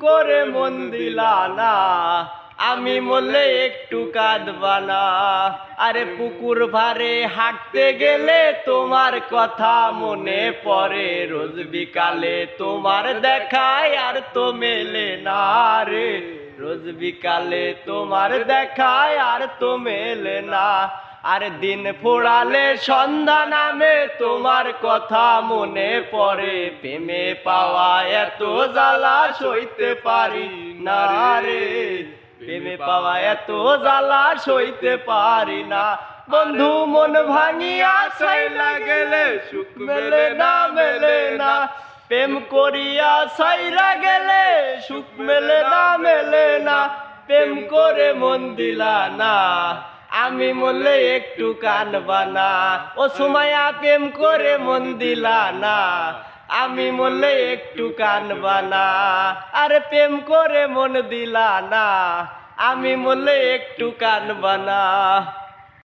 করে মন দিলা না, আমি মরলে একটু কাঁদবা না। আরে পুকুর ধারে হাঁটতে গেলে তোমার কথা মনে পড়ে, রোজ বিকালে তোমার দেখায় আর তো মেলে না রে, রোজ বিকালে তোমার দেখায় আর তো মেলে না। আর দিন ফোড়ালে সন্ধ্যা নামে তোমার কথা মনে পড়ে, প্রেমে পাওয়া এত জ্বালা সইতে পারি না রে, প্রেমে পাওয়া এত জ্বালা সইতে পারি না। বন্ধু মন ভাঙিয়া ছাইলা গেলে সুখ মেলে না, মেলে না। প্রেম করিয়া ছাইরা গেলে সুখ মেলে না, মেলে না। প্রেম করে মন দিলা না, আমি মরলে একটু কাঁদবা না। ও সুমাইয়া প্রেম করে মন দিলা না, আমি মরলে একটু কাঁদবা না। আরে প্রেম করে মন দিলা না, আমি মরলে একটু কাঁদবা না।